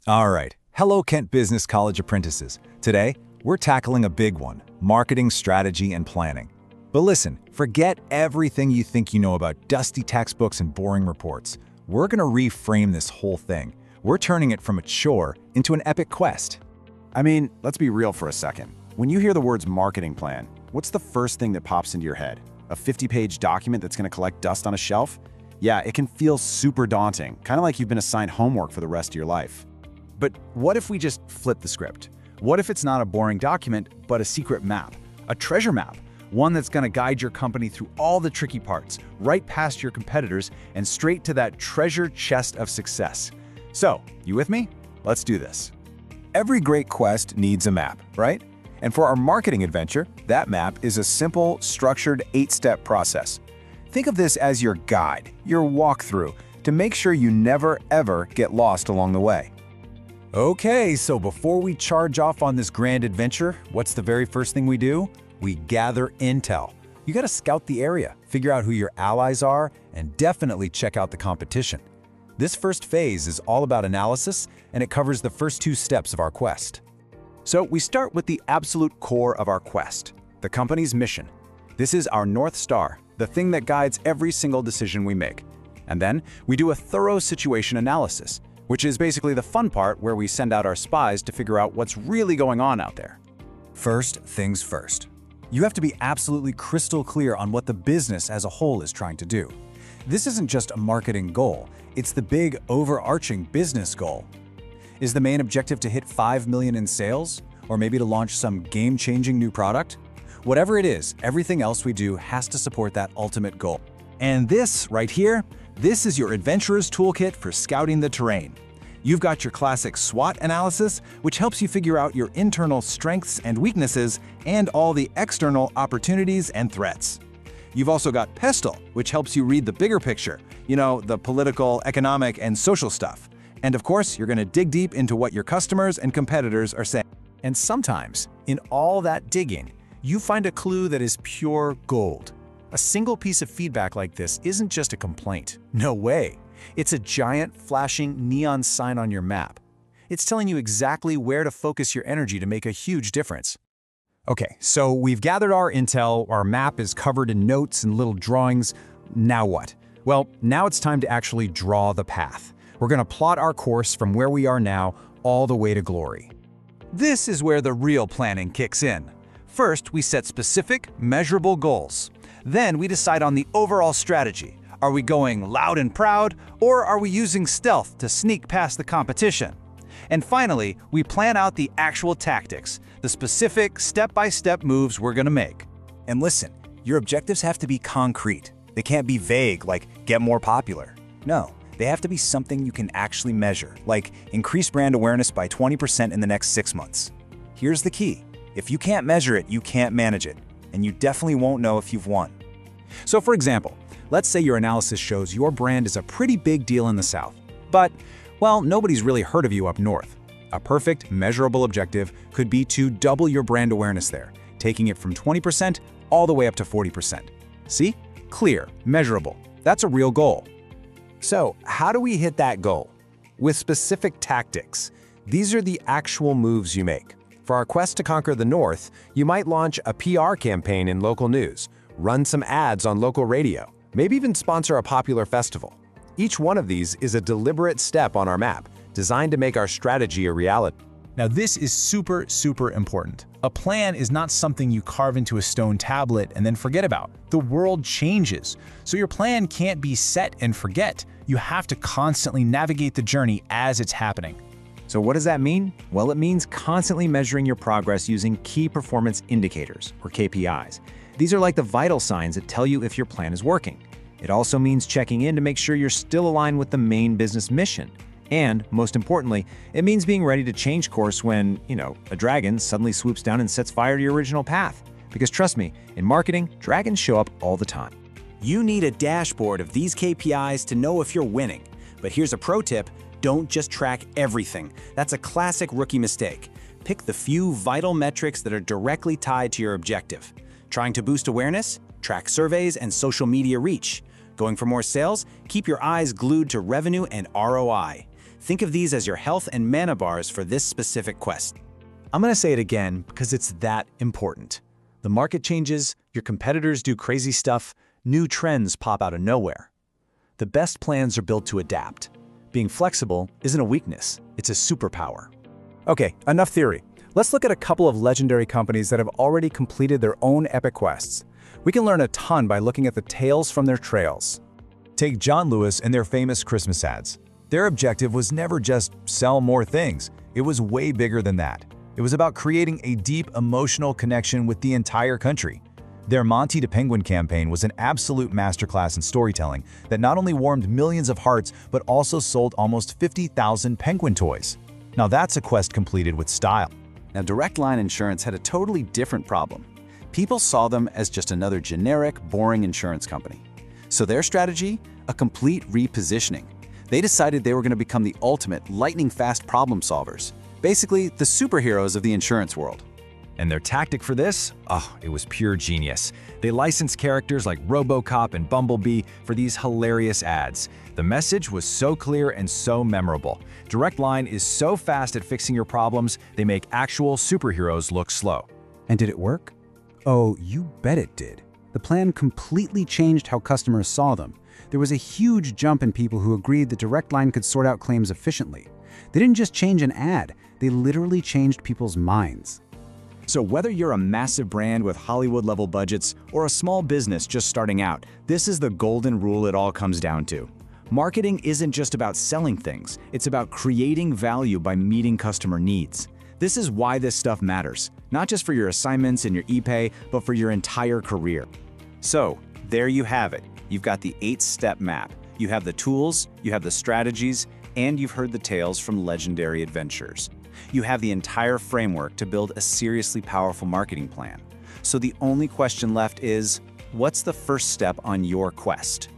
All right. Hello, Kent Business College apprentices. Today, we're tackling a big one, marketing strategy and planning. But listen, forget everything you think you know about dusty textbooks and boring reports. We're going to reframe this whole thing. We're turning it from a chore into an epic quest. I mean, let's be real for a second. When you hear the words marketing plan, what's the first thing that pops into your head? A 50-page document that's going to collect dust on a shelf? Yeah, it can feel super daunting, kind of like you've been assigned homework for the rest of your life. But what if we just flip the script? What if it's not a boring document, but a secret map? A treasure map? One that's going to guide your company through all the tricky parts, right past your competitors, and straight to that treasure chest of success. So, you with me? Let's do this. Every great quest needs a map, right? And for our marketing adventure, that map is a simple, structured 8-step process. Think of this as your guide, your walkthrough, to make sure you never, ever get lost along the way. Okay, so before we charge off on this grand adventure, what's the very first thing we do? We gather intel. You gotta scout the area, figure out who your allies are, and definitely check out the competition. This first phase is all about analysis, and it covers the first 2 steps of our quest. So we start with the absolute core of our quest, the company's mission. This is our North Star, the thing that guides every single decision we make. And then we do a thorough situation analysis, which is basically the fun part where we send out our spies to figure out what's really going on out there. First things first. You have to be absolutely crystal clear on what the business as a whole is trying to do. This isn't just a marketing goal, it's the big overarching business goal. Is the main objective to hit 5 million in sales? Or maybe to launch some game-changing new product? Whatever it is, everything else we do has to support that ultimate goal. And this, right here, this is your adventurer's toolkit for scouting the terrain. You've got your classic SWOT analysis, which helps you figure out your internal strengths and weaknesses and all the external opportunities and threats. You've also got PESTLE, which helps you read the bigger picture, the political, economic, and social stuff. And of course, you're going to dig deep into what your customers and competitors are saying. And sometimes, in all that digging, you find a clue that is pure gold. A single piece of feedback like this isn't just a complaint. No way. It's a giant, flashing neon sign on your map. It's telling you exactly where to focus your energy to make a huge difference. Okay, so we've gathered our intel, our map is covered in notes and little drawings. Now what? Well, now it's time to actually draw the path. We're going to plot our course from where we are now all the way to glory. This is where the real planning kicks in. First, we set specific, measurable goals. Then we decide on the overall strategy. Are we going loud and proud, or are we using stealth to sneak past the competition? And finally, we plan out the actual tactics, the specific step-by-step moves we're going to make. And listen, your objectives have to be concrete. They can't be vague, like get more popular. No, they have to be something you can actually measure, like increase brand awareness by 20% in the next 6 months. Here's the key. If you can't measure it, you can't manage it, and you definitely won't know if you've won. So for example, let's say your analysis shows your brand is a pretty big deal in the South, but, well, nobody's really heard of you up north. A perfect, measurable objective could be to double your brand awareness there, taking it from 20% all the way up to 40%. See? Clear, measurable. That's a real goal. So, how do we hit that goal? With specific tactics. These are the actual moves you make. For our quest to conquer the North, you might launch a PR campaign in local news, run some ads on local radio, maybe even sponsor a popular festival. Each one of these is a deliberate step on our map, designed to make our strategy a reality. Now this is super, super important. A plan is not something you carve into a stone tablet and then forget about. The world changes, so your plan can't be set and forget. You have to constantly navigate the journey as it's happening. So what does that mean? Well, it means constantly measuring your progress using key performance indicators, or KPIs. These are like the vital signs that tell you if your plan is working. It also means checking in to make sure you're still aligned with the main business mission. And, most importantly, it means being ready to change course when, a dragon suddenly swoops down and sets fire to your original path. Because trust me, in marketing, dragons show up all the time. You need a dashboard of these KPIs to know if you're winning. But here's a pro tip, don't just track everything. That's a classic rookie mistake. Pick the few vital metrics that are directly tied to your objective. Trying to boost awareness? Track surveys and social media reach. Going for more sales? Keep your eyes glued to revenue and ROI. Think of these as your health and mana bars for this specific quest. I'm going to say it again because it's that important. The market changes, your competitors do crazy stuff, new trends pop out of nowhere. The best plans are built to adapt. Being flexible isn't a weakness, it's a superpower. Okay, enough theory. Let's look at a couple of legendary companies that have already completed their own epic quests. We can learn a ton by looking at the tales from their trails. Take John Lewis and their famous Christmas ads. Their objective was never just sell more things. It was way bigger than that. It was about creating a deep emotional connection with the entire country. Their Monty to Penguin campaign was an absolute masterclass in storytelling that not only warmed millions of hearts, but also sold almost 50,000 penguin toys. Now that's a quest completed with style. Now, Direct Line Insurance had a totally different problem. People saw them as just another generic, boring insurance company. So their strategy? A complete repositioning. They decided they were going to become the ultimate lightning-fast problem solvers. Basically, the superheroes of the insurance world. And their tactic for this? Oh, it was pure genius. They licensed characters like RoboCop and Bumblebee for these hilarious ads. The message was so clear and so memorable. Direct Line is so fast at fixing your problems, they make actual superheroes look slow. And did it work? Oh, you bet it did. The plan completely changed how customers saw them. There was a huge jump in people who agreed that Direct Line could sort out claims efficiently. They didn't just change an ad, they literally changed people's minds. So whether you're a massive brand with Hollywood-level budgets or a small business just starting out, this is the golden rule it all comes down to. Marketing isn't just about selling things, it's about creating value by meeting customer needs. This is why this stuff matters, not just for your assignments and your e-pay, but for your entire career. So, there you have it. You've got the 8-step map. You have the tools, you have the strategies, and you've heard the tales from legendary adventurers. You have the entire framework to build a seriously powerful marketing plan. So the only question left is, what's the first step on your quest?